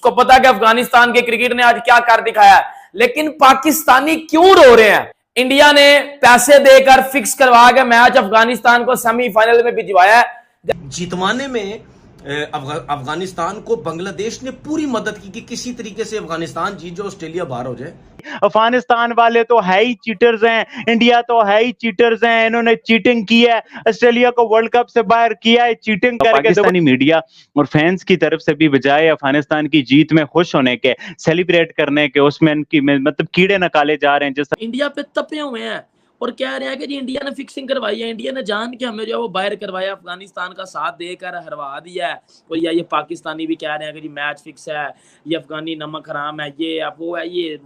उसको पता है कि अफगानिस्तान के क्रिकेट ने आज क्या कर दिखाया है। लेकिन पाकिस्तानी क्यों रो रहे हैं? इंडिया ने पैसे देकर फिक्स करवा के मैच अफगानिस्तान को सेमीफाइनल में भिजवाया है। जितवाने में अफगानिस्तान को बांग्लादेश ने पूरी मदद की कि किसी तरीके से अफगानिस्तान जीत जाए, ऑस्ट्रेलिया बाहर हो जाए। अफगानिस्तान वाले तो है ही चीटर्स हैं, इंडिया तो है ही चीटर्स हैं, इन्होंने चीटिंग की है, ऑस्ट्रेलिया को वर्ल्ड कप से बाहर किया है चीटिंग करके। पाकिस्तानी मीडिया और फैंस की तरफ से भी बजाय अफगानिस्तान की जीत में खुश होने के, सेलिब्रेट करने के, उसमें इनकी मतलब कीड़े निकाले जा रहे हैं। जिस इंडिया पे तपे हुए हैं और कह रहे हैं कि जी इंडिया ने फिक्सिंग करवाई है, इंडिया ने जान के हमें जो है वो बाहर करवाया, अफगानिस्तान का साथ देकर हरवा दिया है। और ये पाकिस्तानी भी कह रहे हैं कि जी मैच फिक्स है, ये अफगानी नमक हराम है, ये वो है, ये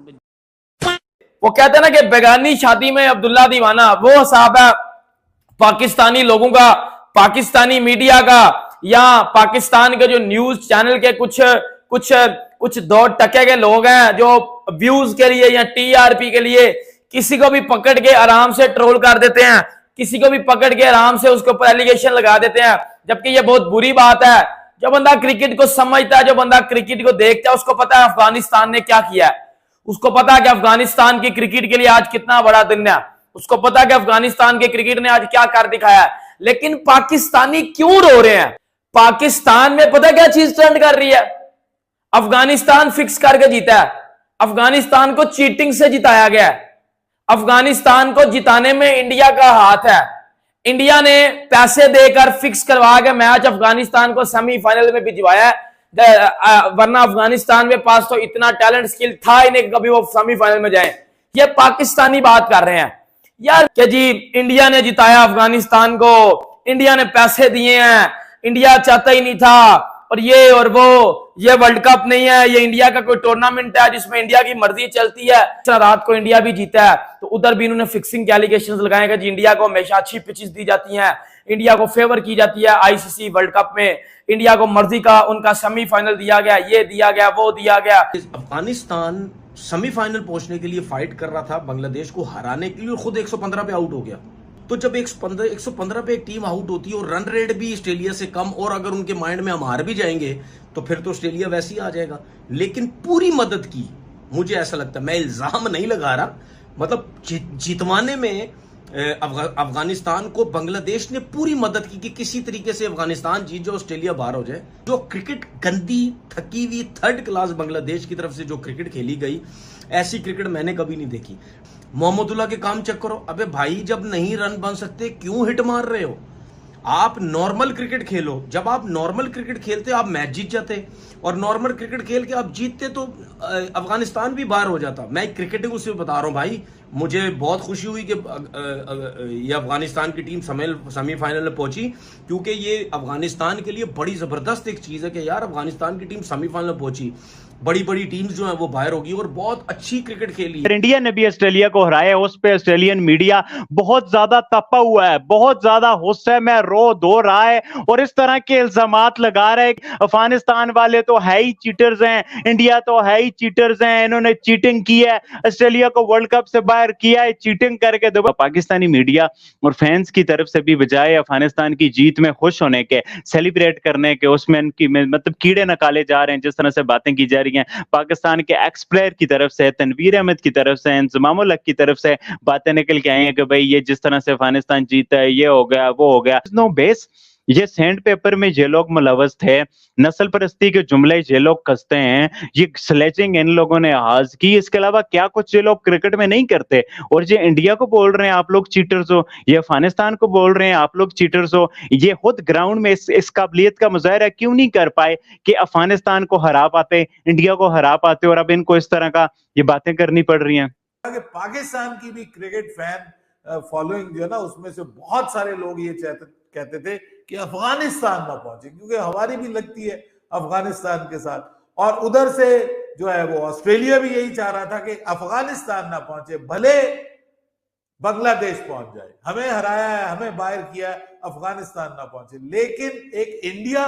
वो कहते हैं ना कि बेगानी शादी में अब्दुल्ला दीवाना, वो हिसाब है पाकिस्तानी लोगों का, पाकिस्तानी मीडिया का, या पाकिस्तान के जो न्यूज चैनल के कुछ 2% के लोग हैं जो व्यूज के लिए या टीआरपी के लिए किसी को भी पकड़ के आराम से ट्रोल कर देते हैं, किसी को भी पकड़ के आराम से उसके ऊपर एलिगेशन लगा देते हैं, जबकि ये बहुत बुरी बात है। जो बंदा क्रिकेट को समझता है, जो बंदा क्रिकेट को देखता है, उसको पता है अफगानिस्तान ने क्या किया है, उसको पता है कि अफगानिस्तान की क्रिकेट के लिए आज कितना बड़ा दिन है, उसको पता है कि अफगानिस्तान के क्रिकेट ने आज क्या कर दिखाया है। लेकिन पाकिस्तानी क्यों रो रहे हैं? पाकिस्तान में पता क्या चीज ट्रेंड कर रही है? अफगानिस्तान फिक्स करके जीता है, अफगानिस्तान को चीटिंग से जिताया गया है, अफगानिस्तान को जिताने में इंडिया का हाथ है। इंडिया ने पैसे देकर फिक्स करवा के मैच अफगानिस्तान को सेमीफाइनल में भिजवाया है, वरना अफगानिस्तान में पास तो इतना टैलेंट स्किल था ही नहीं कि कभी वो सेमीफाइनल में जाए। ये पाकिस्तानी बात कर रहे हैं यार कि जी इंडिया ने जिताया अफगानिस्तान को, इंडिया ने पैसे दिए हैं, इंडिया चाहता ही नहीं था, और ये और वो, ये वर्ल्ड कप नहीं है, ये इंडिया का कोई टूर्नामेंट है जिसमें इंडिया की मर्जी चलती है। रात को इंडिया भी जीता है तो उधर भी इन्होंने फिक्सिंग के एलिगेशंस लगाए कि जी इंडिया को हमेशा अच्छी पिचेस दी जाती हैं, इंडिया को फेवर की जाती है आईसीसी वर्ल्ड कप में, इंडिया को मर्जी का उनका सेमीफाइनल दिया गया, ये दिया गया, वो दिया गया। अफगानिस्तान सेमीफाइनल पहुंचने के लिए फाइट कर रहा था बांग्लादेश को हराने के लिए, और खुद 115 पे आउट हो गया। तो जब 115 पे एक टीम आउट होती है और रन रेट भी ऑस्ट्रेलिया से कम, और अगर उनके माइंड में हम हार भी जाएंगे तो फिर तो ऑस्ट्रेलिया वैसे ही आ जाएगा। लेकिन पूरी मदद की, मुझे ऐसा लगता है, मैं इल्जाम नहीं लगा रहा, मतलब जितवाने में अफगानिस्तान को बांग्लादेश ने पूरी मदद की कि किसी तरीके से अफगानिस्तान जीत जाए, ऑस्ट्रेलिया बाहर हो जाए। जो क्रिकेट गंदी, थकी हुई, थर्ड क्लास बांग्लादेश की तरफ से जो क्रिकेट खेली गई, ऐसी क्रिकेट मैंने कभी नहीं देखी। मोहम्मदुल्लाह के काम चेक करो। अबे भाई, जब नहीं रन बन सकते क्यों हिट मार रहे हो? आप नॉर्मल क्रिकेट खेलो। जब आप नॉर्मल क्रिकेट खेलते आप मैच जीत जाते, और नॉर्मल क्रिकेट खेल के आप जीतते तो अफगानिस्तान भी बाहर हो जाता। मैं क्रिकेटिंग उससे बता रहा हूं भाई, मुझे बहुत खुशी हुई कि ये अफगानिस्तान की टीम सेमीफाइनल में पहुंची, क्योंकि ये अफगानिस्तान के लिए बड़ी जबरदस्त एक चीज है कि यार अफगानिस्तान की टीम सेमीफाइनल में पहुंची। बड़ी बड़ी टीम्स जो है वो बाहर होगी, और बहुत अच्छी क्रिकेट खेली। इंडिया ने भी ऑस्ट्रेलिया को हराया, उस पे ऑस्ट्रेलियन मीडिया बहुत ज्यादा तपा हुआ है, बहुत ज्यादा गुस्से में रो धो रहा है, और इस तरह के इल्जामात लगा रहे हैं। अफगानिस्तान वाले तो है ही चीटर्स हैं, इंडिया तो है ही चीटर्स हैं, इन्होंने चीटिंग की है, ऑस्ट्रेलिया को वर्ल्ड कप से बाहर किया है चीटिंग करके। तो पाकिस्तानी मीडिया और फैंस की तरफ से भी बजाय अफगानिस्तान की जीत में खुश होने के, सेलिब्रेट करने के, उसमें इनकी मतलब कीड़े निकाले जा रहे हैं। जिस तरह से बातें की जा रही हैं, पाकिस्तान के एक्स प्लेयर की तरफ से, तनवीर अहमद की तरफ से, इंजमाम उल हक की तरफ से बातें निकल के आई हैं कि भाई ये जिस तरह से अफगानिस्तान जीता है, ये हो गया, वो हो गया। नो बेस, ये सैंड पेपर में ये लोग मुलव्वस थे, नस्ल परस्ती के जुमले ये लोग कसते हैं, ये स्लेजिंग इन लोगों ने आज की, इसके अलावा क्या कुछ ये लोग क्रिकेट में नहीं करते। और ये इंडिया को बोल रहे हैं आप लोग चीटर्स हो, ये अफगानिस्तान को बोल रहे हैं आप लोग चीटर्स हो। ये खुद ग्राउंड में इस काबिलियत का मुजाहरा क्यों नहीं कर पाए कि अफगानिस्तान को हरा पाते, इंडिया को हरा पाते, और अब इनको इस तरह का ये बातें करनी पड़ रही हैं। पाकिस्तान की भी क्रिकेट फैन फॉलोइंग जो है ना, उसमें से बहुत सारे लोग ये कहते थे कि अफगानिस्तान ना पहुंचे, क्योंकि हमारी भी लगती है अफगानिस्तान के साथ, और उधर से जो है वो ऑस्ट्रेलिया भी यही चाह रहा था कि अफगानिस्तान ना पहुंचे, भले बांग्लादेश पहुंच जाए, हमें हराया है, हमें बाहर किया है, अफगानिस्तान ना पहुंचे। लेकिन एक इंडिया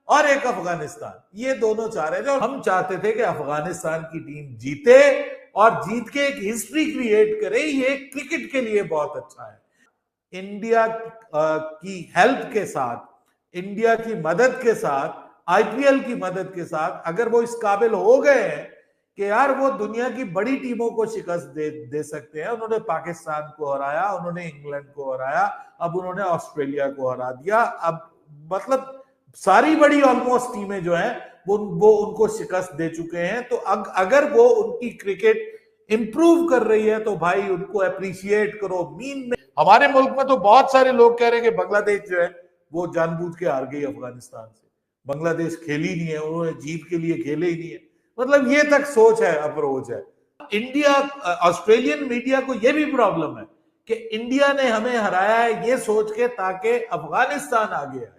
और एक अफगानिस्तान, ये दोनों चाह रहे थे, और हम चाहते थे कि अफगानिस्तान की टीम जीते और जीत के एक हिस्ट्री क्रिएट करे। ये क्रिकेट के लिए बहुत अच्छा है। इंडिया की हेल्प के साथ, इंडिया की मदद के साथ आईपीएल की मदद के साथ अगर वो इस काबिल हो गए हैं कि यार वो दुनिया की बड़ी टीमों को शिकस्त दे सकते हैं, उन्होंने पाकिस्तान को हराया, उन्होंने इंग्लैंड को हराया, अब उन्होंने ऑस्ट्रेलिया को हरा दिया, अब मतलब सारी बड़ी ऑलमोस्ट टीमें जो हैं वो उनको शिकस्त दे चुके हैं। तो अगर वो उनकी क्रिकेट इंप्रूव कर रही है तो भाई उनको अप्रिशिएट करो। मीन में हमारे मुल्क में तो बहुत सारे लोग कह रहे हैं कि बांग्लादेश जो है वो जानबूझ के हार गई अफगानिस्तान से, बांग्लादेश खेली नहीं है, उन्होंने जीत के लिए खेले ही नहीं है, मतलब ये तक सोच है, अप्रोच है। इंडिया ऑस्ट्रेलियन मीडिया को ये भी प्रॉब्लम है कि इंडिया ने हमें हराया है ये सोच के ताकि अफगानिस्तान आगे आए,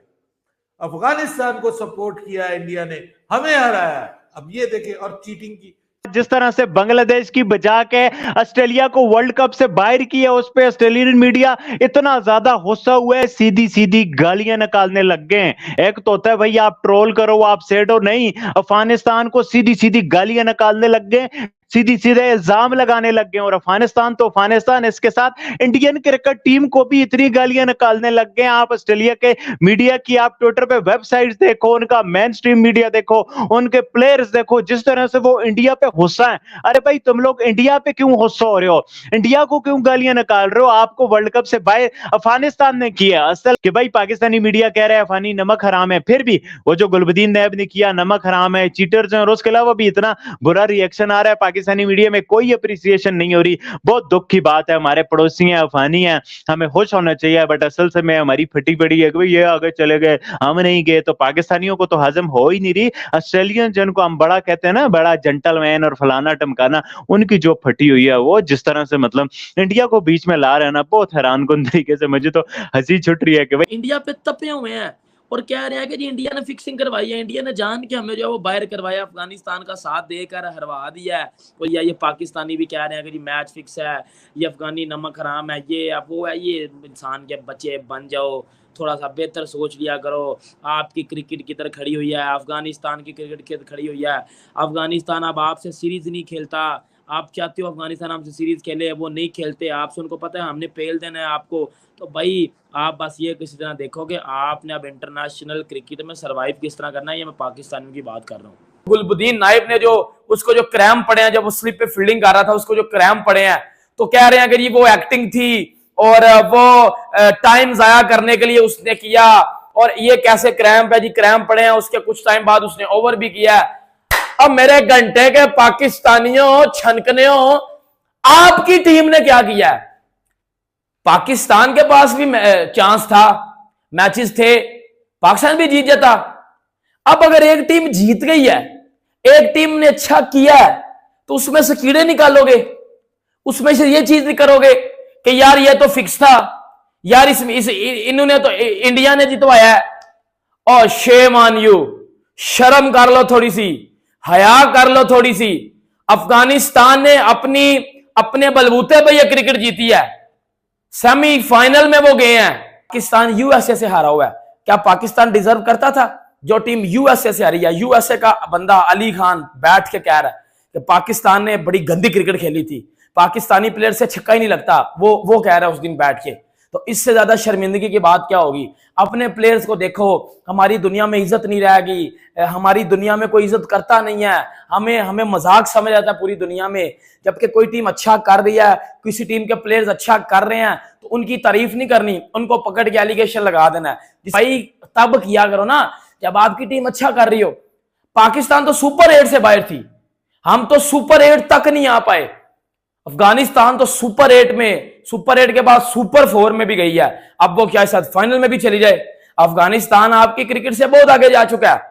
अफगानिस्तान को सपोर्ट किया है इंडिया ने, हमें हराया है। अब ये देखें, और चीटिंग की जिस तरह से बांग्लादेश की बचा के ऑस्ट्रेलिया को वर्ल्ड कप से बाहर किया, उस पे ऑस्ट्रेलियन मीडिया इतना ज्यादा गुस्सा हुआ है, सीधी सीधी गालियां निकालने लग गए। एक तो होता है भाई आप ट्रोल करो, आप सेडो, नहीं, अफगानिस्तान को सीधी सीधी गालियां निकालने लग गए, सीधी सीधे इल्जाम लगाने लग गए। और अफगानिस्तान तो अफगानिस्तान, इसके साथ इंडियन क्रिकेट टीम को भी इतनी गालियां निकालने लग गए। आप ऑस्ट्रेलिया के मीडिया की आप ट्विटर पे वेबसाइट्स देखो, उनका मेन स्ट्रीम मीडिया देखो, उनके प्लेयर्स देखो, जिस तरह से वो इंडिया पे गुस्सा है। अरे भाई तुम लोग इंडिया पे क्यों गुस्सा हो रहे हो, इंडिया को क्यों गालियां निकाल रहे हो? आपको वर्ल्ड कप से बाहर अफगानिस्तान ने किया। असल कि भाई पाकिस्तानी मीडिया कह रहा है अफगानी नमक हराम है, फिर भी वो जो गुलबदीन नैब ने किया नमक हराम है, चीटर्स हैं, और उसके अलावा भी इतना बुरा रिएक्शन आ रहा है, पाकिस्तानी मीडिया में कोई अप्रिसिएशन नहीं हो रही। बहुत दुख की बात है, हमारे पड़ोसी हैं, अफगानी हैं, हमें खुश होना चाहिए, बट असल से में हमारी फटी पड़ी है कि ये आगे चले गए, हम नहीं गए, तो पाकिस्तानियों को तो हजम हो ही नहीं रही। ऑस्ट्रेलियन जिनको हम बड़ा कहते हैं ना, बड़ा जेंटलमैन और फलाना टमकाना, उनकी जो फटी हुई है वो जिस तरह से मतलब इंडिया को बीच में ला रहे हैं ना, बहुत हैरानकुन तरीके से, मुझे तो हंसी छुट रही है कि भाई इंडिया पे तपे हुए हैं और कह रहे हैं कि जी इंडिया ने फिक्सिंग करवाई है, इंडिया ने जान के हमें जो है वो बाहर करवाया, अफगानिस्तान का साथ देकर हरवा दिया है। और ये पाकिस्तानी भी कह रहे हैं कि जी मैच फिक्स है, ये अफगानी नमक हराम है, ये अब वो है, ये इंसान के बच्चे बन जाओ, थोड़ा सा बेहतर सोच लिया करो। आपकी क्रिकेट की तरह खड़ी हुई है, अफगानिस्तान की क्रिकेट की तरह खड़ी हुई है। अफगानिस्तान अब आपसे सीरीज नहीं खेलता, आप चाहते हो अफगानिस्तान हमसे सीरीज खेले, वो नहीं खेलते, आपसे उनको पता है हमने पेल देना है आपको। तो भाई आप बस ये किसी तरह देखोगे, आपने अब इंटरनेशनल क्रिकेट में सरवाइव किस तरह करना है, ये मैं पाकिस्तान की बात कर रहा हूँ। गुलबदीन नाइब ने जो उसको जो क्रैम्प पड़े हैं, जब वो स्लिप पे फील्डिंग कर रहा था, उसको जो क्रैम्प पड़े हैं, तो कह रहे हैं कि वो एक्टिंग थी और वो टाइम जाया करने के लिए उसने किया, और ये कैसे क्रैम्प है जी, क्रैम्प पड़े हैं। उसके कुछ टाइम बाद उसने ओवर भी किया। अब मेरे घंटे के पाकिस्तानियों, छनकनियों, आपकी टीम ने क्या किया है? पाकिस्तान के पास भी चांस था, मैचेस थे, पाकिस्तान भी जीत जाता। अब अगर एक टीम जीत गई है, एक टीम ने अच्छा किया है, तो उसमें से कीड़े निकालोगे, उसमें से ये चीज नहीं करोगे कि यार ये तो फिक्स था, यार इन्होंने तो इंडिया ने जितवाया है। और शेम ऑन यू, शर्म कर लो थोड़ी सी, हया कर लो थोड़ी सी। अफगानिस्तान ने अपने बलबूते पे ये क्रिकेट जीती है, सेमीफाइनल में वो गए हैं। पाकिस्तान यूएसए से हारा हुआ है, क्या पाकिस्तान डिजर्व करता था? जो टीम यूएसए से हारी है, यूएसए का बंदा अली खान बैठ के कह रहा है कि पाकिस्तान ने बड़ी गंदी क्रिकेट खेली थी, पाकिस्तानी प्लेयर से छक्का ही नहीं लगता, वो कह रहा है उस दिन बैठ के। तो इससे ज्यादा शर्मिंदगी की बात क्या होगी? अपने प्लेयर्स को देखो, हमारी दुनिया में इज्जत नहीं रहेगी, हमारी दुनिया में कोई इज्जत करता नहीं है, हमें मजाक समझ आता है पूरी दुनिया में। जबकि कोई टीम अच्छा कर रही है, किसी टीम के प्लेयर्स अच्छा कर रहे हैं, तो उनकी तारीफ नहीं करनी, उनको पकड़ के एलिगेशन लगा देना है। भाई तब किया करो ना जब आपकी टीम अच्छा कर रही हो। पाकिस्तान तो सुपर 8 से बाहर थी, हम तो सुपर 8 तक नहीं आ पाए। अफगानिस्तान तो सुपर 8 में, सुपर 8 के बाद सुपर 4 में भी गई है, अब वो क्या शायद फाइनल में भी चली जाए। अफगानिस्तान आपकी क्रिकेट से बहुत आगे जा चुका है।